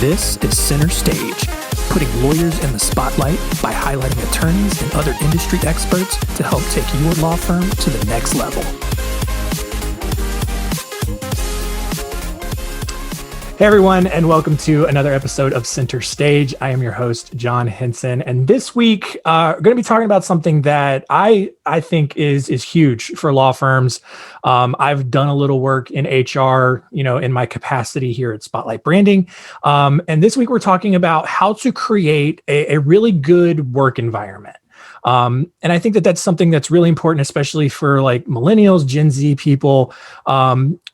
This is Center Stage, putting lawyers in the spotlight by highlighting attorneys and other industry experts to help take your law firm to the next level. Hey everyone, and welcome to another episode of Center Stage. I am your host, John Henson, and this week we're going to be talking about something that I think is huge for law firms. I've done a little work in HR, in my capacity here at Spotlight Branding, and this week we're talking about how to create a really good work environment. And I think that that's something that's really important, especially for like millennials, Gen Z people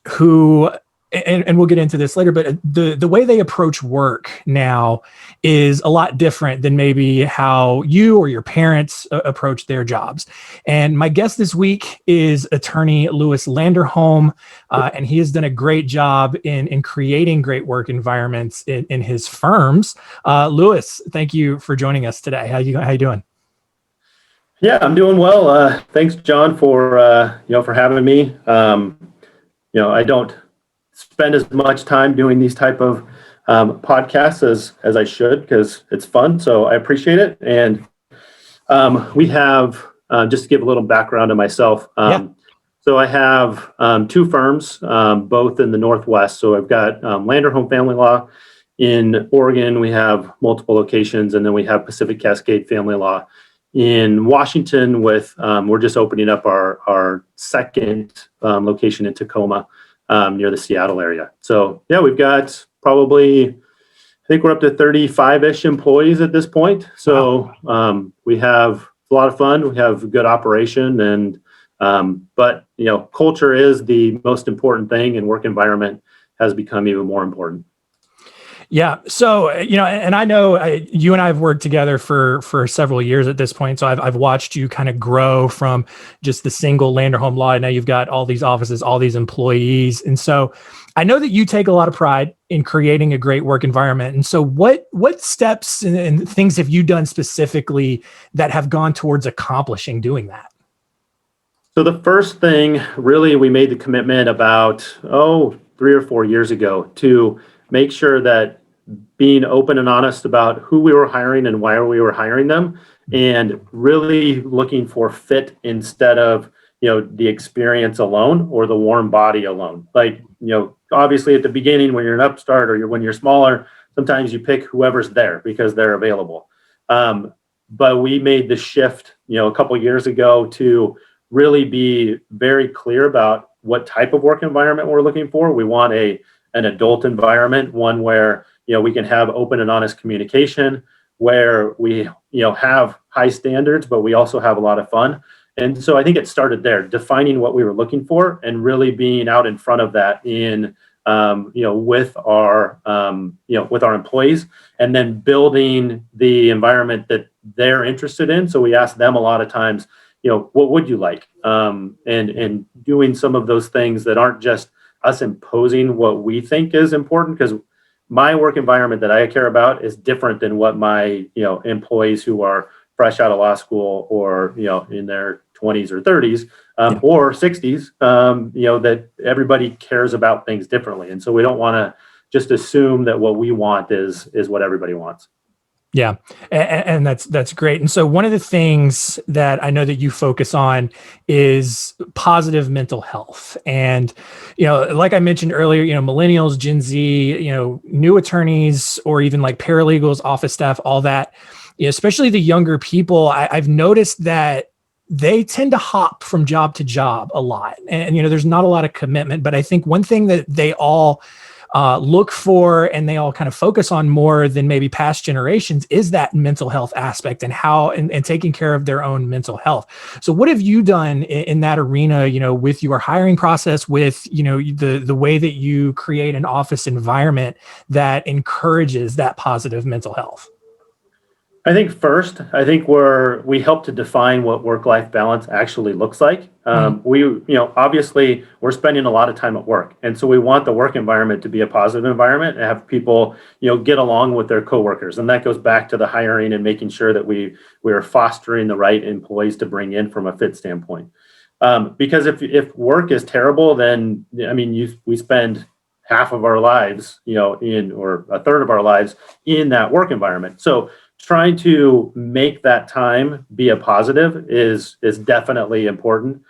who. And we'll get into this later, but the way they approach work now is a lot different than maybe how you or your parents approach their jobs. And my guest this week is attorney Lewis Landerholm, and he has done a great job in creating great work environments in his firms. Lewis, thank you for joining us today. How you doing? Yeah, I'm doing well. Thanks, John, for having me. I don't spend as much time doing these type of podcasts as I should because it's fun. So I appreciate it. And we have, just to give a little background on myself. So I have two firms, both in the Northwest. So I've got Landerholm Family Law in Oregon. We have multiple locations, and then we have Pacific Cascade Family Law in Washington we're just opening up our second location in Tacoma. Near the Seattle area. So yeah, we've got probably, I think we're up to 35-ish employees at this point. So we have a lot of fun. We have a good operation, and but culture is the most important thing, and work environment has become even more important. Yeah. So, and I know you and I have worked together for several years at this point. So I've watched you kind of grow from just the single Landerholm Law. Now you've got all these offices, all these employees. And so I know that you take a lot of pride in creating a great work environment. And so what steps and things have you done specifically that have gone towards accomplishing doing that? So the first thing, really, we made the commitment about, 3 or 4 years ago to make sure that being open and honest about who we were hiring and why we were hiring them, and really looking for fit instead of, the experience alone or the warm body alone. Like, obviously at the beginning when you're an upstart or when you're smaller, sometimes you pick whoever's there because they're available. But we made the shift, a couple of years ago to really be very clear about what type of work environment we're looking for. We want an adult environment, one where we can have open and honest communication, where we have high standards, but we also have a lot of fun. And so I think it started there, defining what we were looking for and really being out in front of that with our employees, and then building the environment that they're interested in. So we ask them a lot of times, what would you like? And doing some of those things that aren't just us imposing what we think is important, because my work environment that I care about is different than what my employees who are fresh out of law school or in their 20s or 30s or 60s, that everybody cares about things differently, and so we don't want to just assume that what we want is what everybody wants. Yeah. And that's great. And so one of the things that I know that you focus on is positive mental health. And, like I mentioned earlier, millennials, Gen Z, new attorneys, or even like paralegals, office staff, all that, especially the younger people, I've noticed that they tend to hop from job to job a lot. And, there's not a lot of commitment, but I think one thing that they all look for and they all kind of focus on more than maybe past generations is that mental health aspect and how and taking care of their own mental health. So what have you done in that arena, with your hiring process, with, the way that you create an office environment that encourages that positive mental health? I think first, we help to define what work-life balance actually looks like. Obviously we're spending a lot of time at work. And so we want the work environment to be a positive environment and have people, get along with their coworkers. And that goes back to the hiring and making sure that we are fostering the right employees to bring in from a fit standpoint. Because if work is terrible, then, we spend half of our lives, or a third of our lives in that work environment. So trying to make that time be a positive is definitely important.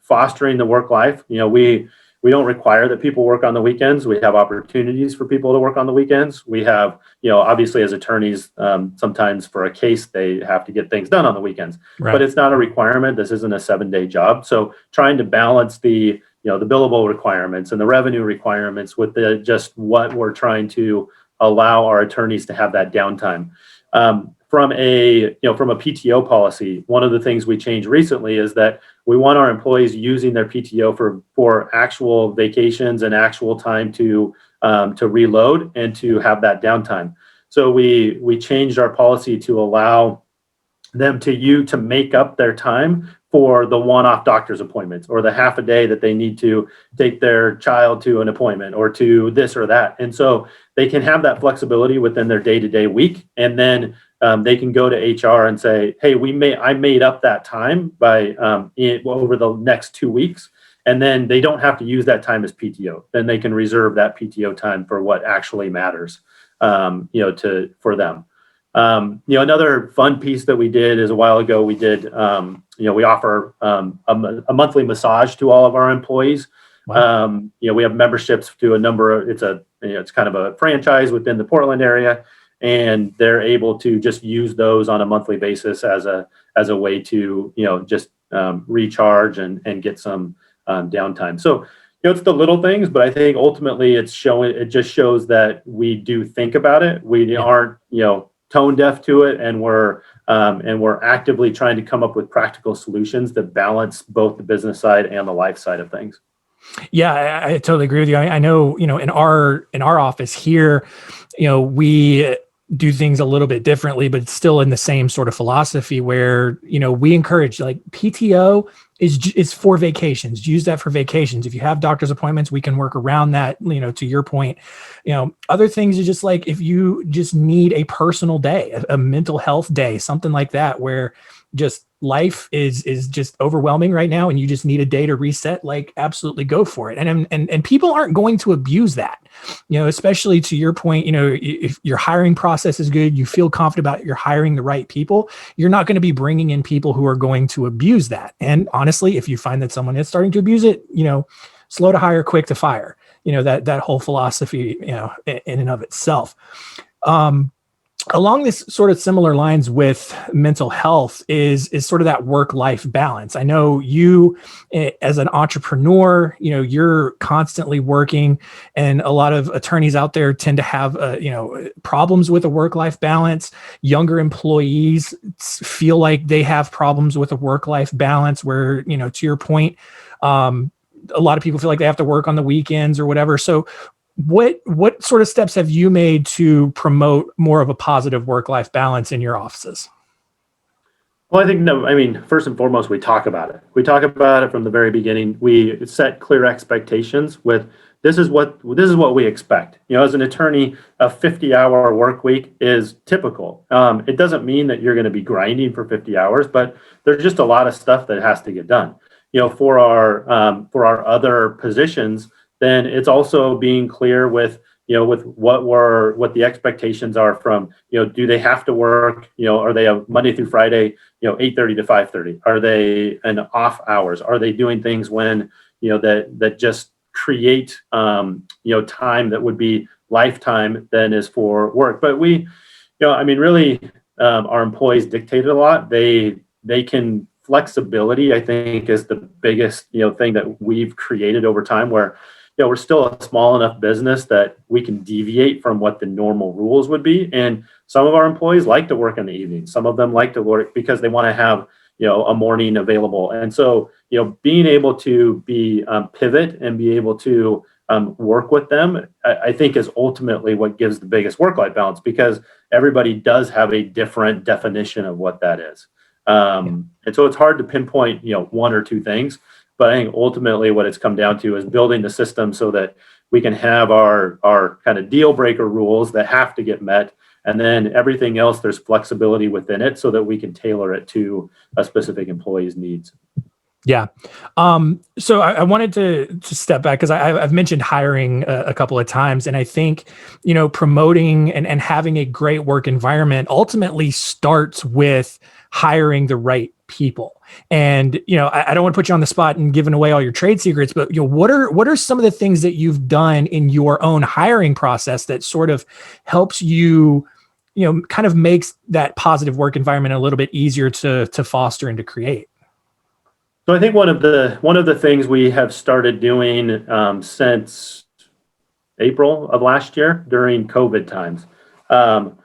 Fostering the work life, we don't require that people work on the weekends. We have opportunities for people to work on the weekends. We have, obviously as attorneys, sometimes for a case, they have to get things done on the weekends, but it's not a requirement. This isn't a 7-day job. So trying to balance the billable requirements and the revenue requirements with just what we're trying to allow our attorneys to have that downtime. From a PTO policy, one of the things we changed recently is that we want our employees using their PTO for actual vacations and actual time to reload and to have that downtime. So we changed our policy to allow them to make up their time for the one-off doctor's appointments or the half a day that they need to take their child to an appointment or to this or that. And so they can have that flexibility within their day-to-day week. And then they can go to HR and say, hey, I made up that time by over the next 2 weeks. And then they don't have to use that time as PTO. Then they can reserve that PTO time for what actually matters, for them. Another fun piece that we did is a while ago, we did, we offer a monthly massage to all of our employees. Wow. We have memberships to a number of, it's kind of a franchise within the Portland area, and they're able to just use those on a monthly basis as a way to, just recharge and get some downtime. So, it's the little things, but I think ultimately it just shows that we do think about it. We aren't, tone deaf to it, and we're actively trying to come up with practical solutions that balance both the business side and the life side of things. Yeah, I totally agree with you. I know, in our office here, we do things a little bit differently, but it's still in the same sort of philosophy where, we encourage, like, PTO is for vacations. Use that for vacations. If you have doctor's appointments, we can work around that, to your point. Other things are just like, if you just need a personal day, a mental health day, something like that, where just life is just overwhelming right now and you just need a day to reset, like, absolutely go for it. And people aren't going to abuse that, especially to your point, if your hiring process is good, you feel confident about you're hiring the right people, you're not going to be bringing in people who are going to abuse that. And honestly, if you find that someone is starting to abuse it, slow to hire, quick to fire, that whole philosophy, in and of itself. Along this sort of similar lines with mental health is sort of that work-life balance. I know you, as an entrepreneur, you're constantly working, and a lot of attorneys out there tend to have, problems with a work-life balance. Younger employees feel like they have problems with a work-life balance where, to your point, a lot of people feel like they have to work on the weekends or whatever. So what sort of steps have you made to promote more of a positive work-life balance in your offices? Well, first and foremost, we talk about it. We talk about it from the very beginning. We set clear expectations with this is what we expect. As an attorney, a 50-hour work week is typical. It doesn't mean that you're going to be grinding for 50 hours, but there's just a lot of stuff that has to get done. For our other positions, then it's also being clear with what the expectations are from, do they have to work, are they a Monday through Friday, 8:30 to 5:30? Are they an off hours? Are they doing things when, that just create, time that would be lifetime then is for work? But really, our employees dictate it a lot. They can flexibility, I think, is the biggest, thing that we've created over time where, we're still a small enough business that we can deviate from what the normal rules would be. And some of our employees like to work in the evening. Some of them like to work because they want to have, a morning available. And so, being able to be pivot and be able to work with them, I think is ultimately what gives the biggest work-life balance, because everybody does have a different definition of what that is. And so it's hard to pinpoint, one or two things. But I think ultimately what it's come down to is building the system so that we can have our kind of deal breaker rules that have to get met. And then everything else, there's flexibility within it so that we can tailor it to a specific employee's needs. Yeah. So I wanted to step back because I've mentioned hiring a couple of times, and I think, promoting and having a great work environment ultimately starts with hiring the right people. And I don't want to put you on the spot and giving away all your trade secrets, but what are some of the things that you've done in your own hiring process that sort of helps you, kind of makes that positive work environment a little bit easier to foster and to create? So I think one of the things we have started doing since April of last year during COVID times, um,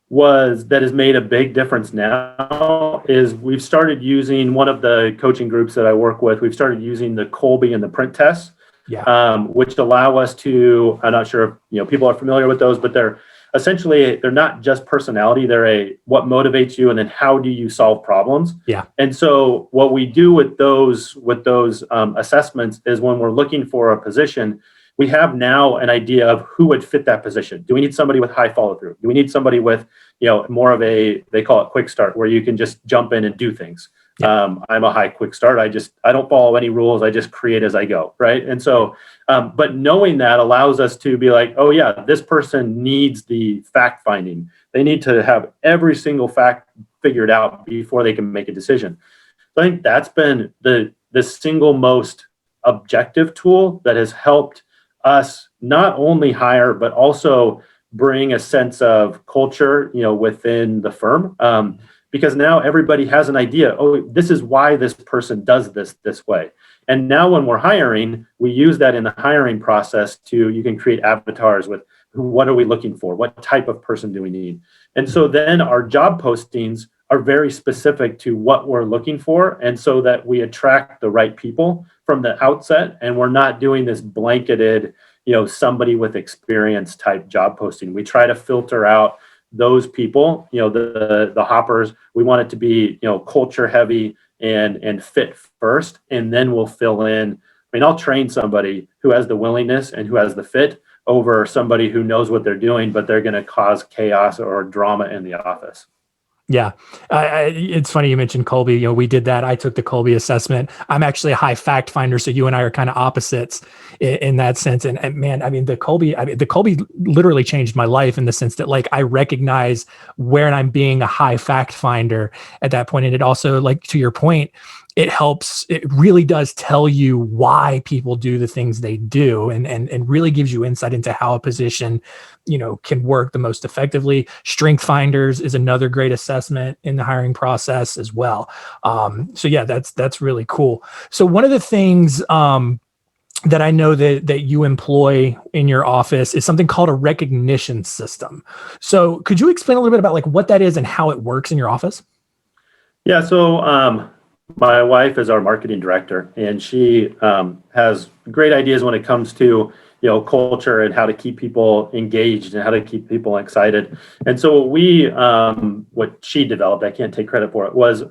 was that has made a big difference now is we've started using one of the coaching groups that I work with. We've started using the Colby and the print tests, Yeah. which allow us to. I'm not sure if people are familiar with those, but they're not just personality. They're a what motivates you, and then how do you solve problems. Yeah. And so what we do with those assessments is when we're looking for a position, we have now an idea of who would fit that position. Do we need somebody with high follow through? Do we need somebody with, more of they call it quick start, where you can just jump in and do things. Yeah. I'm a high quick start. I don't follow any rules. I just create as I go. Right. And so, but knowing that allows us to be like, oh yeah, this person needs the fact finding. They need to have every single fact figured out before they can make a decision. So I think that's been the single most objective tool that has helped us not only hire but also bring a sense of culture within the firm, because now everybody has an idea. Oh, this is why this person does this way. And now when we're hiring, we use that in the hiring process to you can create avatars with what are we looking for, what type of person do we need. And so then our job postings are very specific to what we're looking for, and so that we attract the right people from the outset, and we're not doing this blanketed, somebody with experience type job posting. We try to filter out those people, the hoppers. We want it to be, culture heavy and fit first, and then we'll fill in. I mean, I'll train somebody who has the willingness and who has the fit over somebody who knows what they're doing, but they're going to cause chaos or drama in the office. Yeah. It's funny you mentioned Colby. We did that. I took the Colby assessment. I'm actually a high fact finder. So you and I are kind of opposites in that sense. And man, the Colby literally changed my life in the sense that like, I recognize where I'm being a high fact finder at that point. And it also, like, to your point, it really does tell you why people do the things they do, and really gives you insight into how a position, can work the most effectively. Strength finders is another great assessment in the hiring process as well. So yeah, that's really cool. So one of the things, that I know that you employ in your office is something called a recognition system. So could you explain a little bit about like what that is and how it works in your office? Yeah, so my wife is our marketing director, and she has great ideas when it comes to culture and how to keep people engaged and how to keep people excited. And so what she developed, I can't take credit for it, was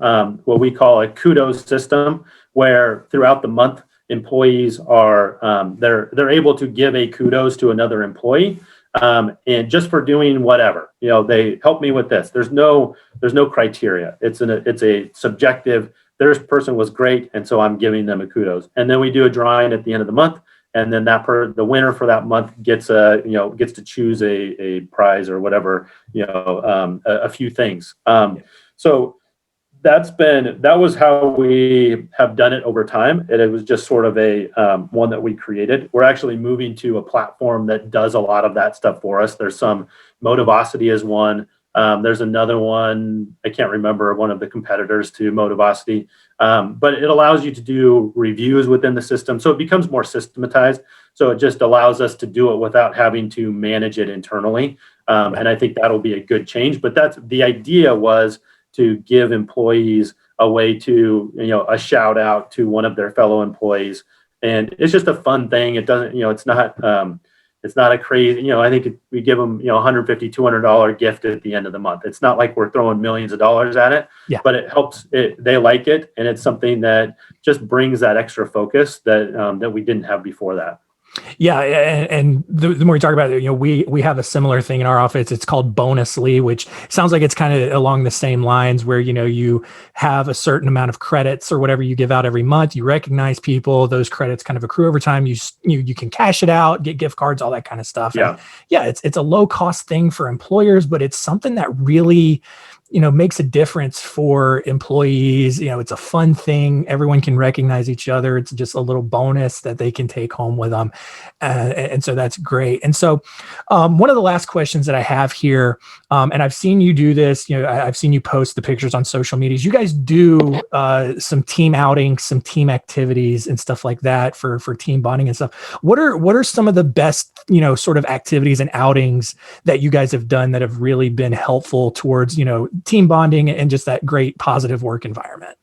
what we call a kudos system, where throughout the month employees are they're able to give a kudos to another employee, and just for doing whatever, they help me with this. There's no criteria. It's a subjective. This person was great, and so I'm giving them a kudos. And then we do a drawing at the end of the month, and then the winner for that month gets to choose a prize or whatever, a few things. So that was how we have done it over time. And it was just sort of a one that we created. We're actually moving to a platform that does a lot of that stuff for us. There's some Motivosity is one. There's another one, I can't remember, one of the competitors to Motivosity, but it allows you to do reviews within the system. So it becomes more systematized. So it just allows us to do it without having to manage it internally. And I think that'll be a good change. But that's the idea, was to give employees a way to, a shout out to one of their fellow employees. And it's just a fun thing. It doesn't, it's not a crazy, I think we give them, $150, $200 gift at the end of the month. It's not like we're throwing millions of dollars at it, but it helps they like it. And it's something that just brings that extra focus that we didn't have before that. Yeah, and the more you talk about it, we have a similar thing in our office. It's called Bonusly, which sounds like it's kind of along the same lines where you have a certain amount of credits or whatever you give out every month. You recognize people; those credits kind of accrue over time. You can cash it out, get gift cards, all that kind of stuff. And Yeah. yeah, it's a low cost thing for employers, but it's something that really makes a difference for employees. It's a fun thing. Everyone can recognize each other. It's just a little bonus that they can take home with them. And so that's great. And so one of the last questions that I have here, and I've seen you do this, I've seen you post the pictures on social medias. You guys do some team outings, some team activities and stuff like that for team bonding and stuff. What are some of the best, sort of activities and outings that you guys have done that have really been helpful towards, team bonding and just that great positive work environment?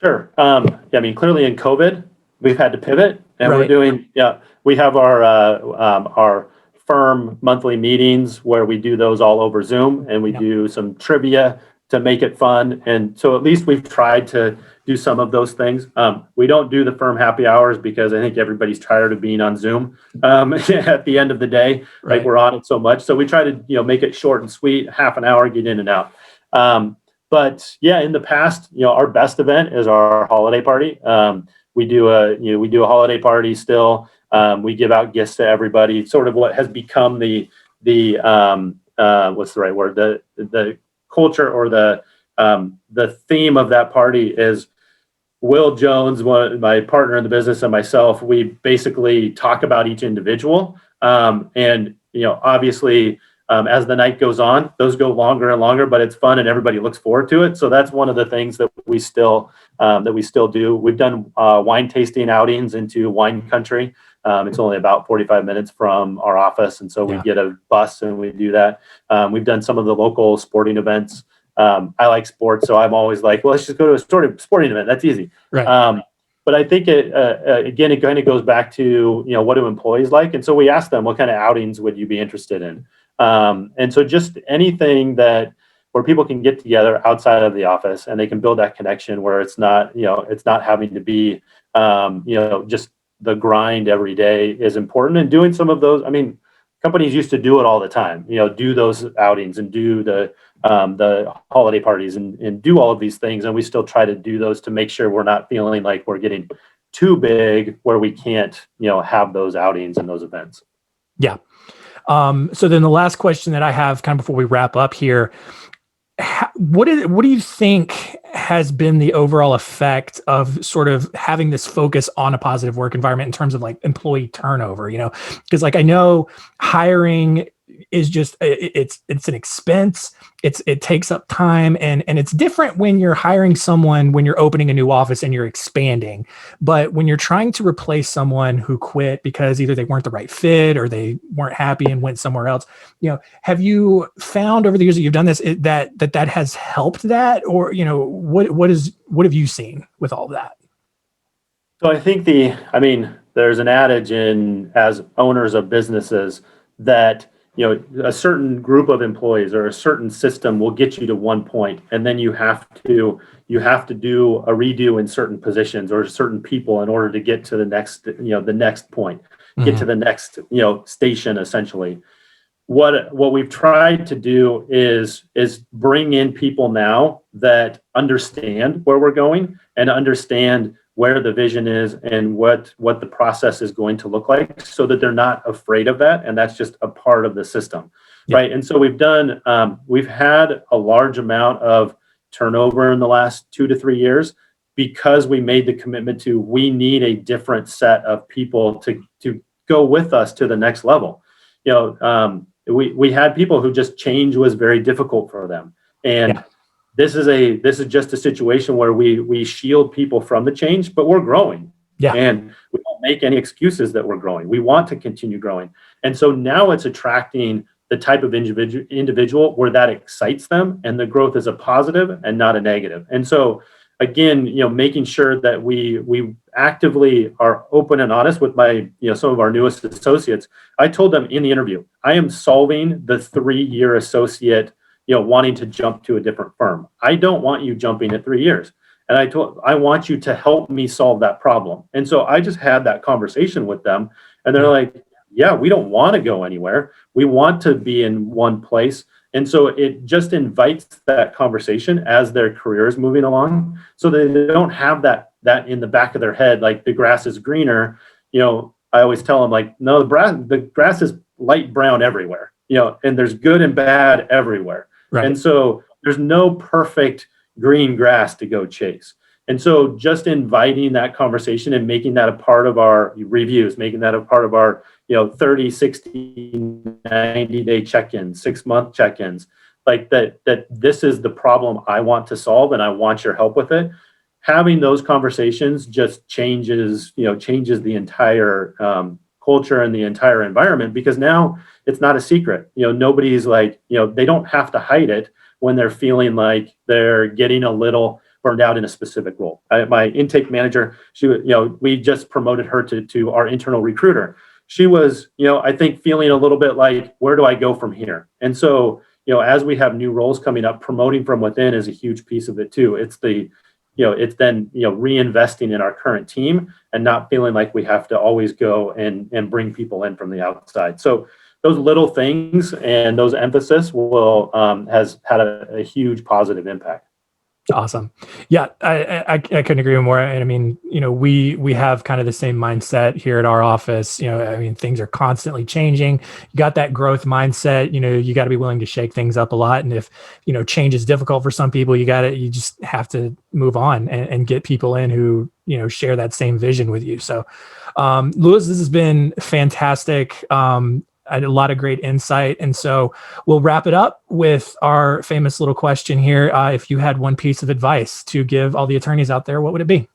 Sure. Yeah, I mean, clearly in COVID, we've had to pivot, and Right. we're doing. Yeah, we have our firm monthly meetings where we do those all over Zoom, and we Yeah. do some trivia to make it fun. And so at least we've tried to do some of those things. We don't do the firm happy hours because I think everybody's tired of being on Zoom at the end of the day. Like Right. we're on it so much, so we try to make it short and sweet, half an hour, get in and out. But yeah, in the past, our best event is our holiday party. We do a holiday party still. We give out gifts to everybody. Sort of what has become the what's the right word? The culture or the theme of that party is Will Jones, my partner in the business, and myself. We basically talk about each individual, and obviously. As the night goes on, those go longer and longer, but it's fun and everybody looks forward to it. So that's one of the things that we still do. We've done wine tasting outings into wine country. It's only about 45 minutes from our office, and so we Yeah. get a bus and we do that. We've done some of the local sporting events. I like sports, so I'm always like, well, let's just go to a sort of sporting event. That's easy. Right. But I think it kind of goes back to what do employees like, and so we asked them what kind of outings would you be interested in. And so just anything where people can get together outside of the office and they can build that connection where it's not having to be, just the grind every day is important. And doing some of those, I mean, companies used to do it all the time, do those outings and do the holiday parties and do all of these things. And we still try to do those to make sure we're not feeling like we're getting too big where we can't, have those outings and those events. Yeah. So then the last question that I have kind of before we wrap up here, what do you think has been the overall effect of sort of having this focus on a positive work environment in terms of like employee turnover, because like I know hiring is just it's an expense. It takes up time and it's different when you're hiring someone when you're opening a new office and you're expanding. But when you're trying to replace someone who quit because either they weren't the right fit or they weren't happy and went somewhere else, have you found over the years that you've done this that has helped that, or what have you seen with all of that? So I think there's an adage as owners of businesses that a certain group of employees or a certain system will get you to one point, and then you have to do a redo in certain positions or certain people in order to get to the next point, get to the next station essentially. What we've tried to do is bring in people now that understand where we're going and understand where the vision is and what the process is going to look like, so that they're not afraid of that, and that's just a part of the system. Yeah. Right. And so we've had a large amount of turnover in the last 2 to 3 years because we made the commitment to we need a different set of people to go with us to the next level. We had people who just change was very difficult for them, and yeah. This is just a situation where we shield people from the change, but we're growing. Yeah. And we don't make any excuses that we're growing. We want to continue growing. And so now it's attracting the type of individual where that excites them and the growth is a positive and not a negative. And so again, making sure that we actively are open and honest with some of our newest associates. I told them in the interview, I am solving the 3-year associate wanting to jump to a different firm. I don't want you jumping at 3 years. And I want you to help me solve that problem. And so I just had that conversation with them, and they're like, yeah, we don't want to go anywhere. We want to be in one place. And so it just invites that conversation as their career is moving along, so they don't have that in the back of their head, like the grass is greener. I always tell them, like, no, the grass is light brown everywhere, and there's good and bad everywhere. Right. And so there's no perfect green grass to go chase. And so just inviting that conversation and making that a part of our reviews, making that a part of our 30, 60, 90-day check-ins, 6-month check-ins, like that this is the problem I want to solve and I want your help with it. Having those conversations just changes the entire culture and the entire environment, because now it's not a secret. Nobody's like, they don't have to hide it when they're feeling like they're getting a little burned out in a specific role. My intake manager, we just promoted her to our internal recruiter. She was, I think, feeling a little bit like, where do I go from here? And so, as we have new roles coming up, promoting from within is a huge piece of it too. It's it's then, reinvesting in our current team and not feeling like we have to always go and bring people in from the outside. So those little things and those emphasis has had a huge positive impact. Awesome. Yeah, I couldn't agree more. And I mean, we have kind of the same mindset here at our office. Things are constantly changing. You got that growth mindset. You got to be willing to shake things up a lot. And if change is difficult for some people, you just have to move on and get people in who share that same vision with you. So, Lewis, this has been fantastic. I had a lot of great insight. And so we'll wrap it up with our famous little question here. If you had one piece of advice to give all the attorneys out there, what would it be?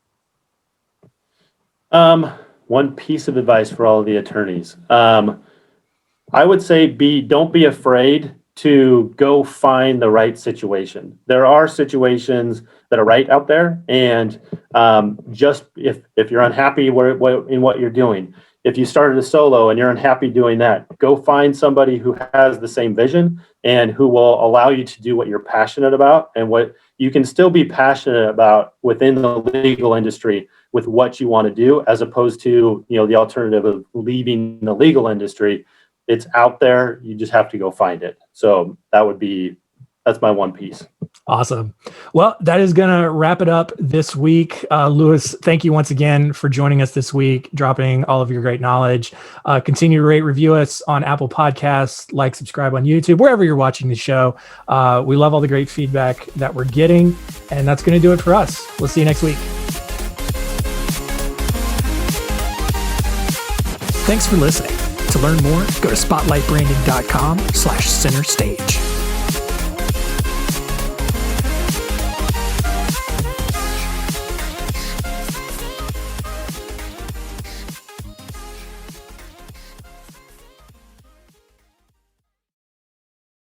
One piece of advice for all of the attorneys. I would say don't be afraid to go find the right situation. There are situations that are right out there. And just if you're unhappy in what you're doing, if you started a solo and you're unhappy doing that, go find somebody who has the same vision and who will allow you to do what you're passionate about and what you can still be passionate about within the legal industry with what you want to do, as opposed to, the alternative of leaving the legal industry. It's out there. You just have to go find it. So that's my one piece. Awesome. Well, that is going to wrap it up this week. Lewis, thank you once again for joining us this week, dropping all of your great knowledge. Continue to rate, review us on Apple Podcasts, subscribe on YouTube, wherever you're watching the show. We love all the great feedback that we're getting, and that's going to do it for us. We'll see you next week. Thanks for listening. To learn more, go to spotlightbranding.com/centerstage.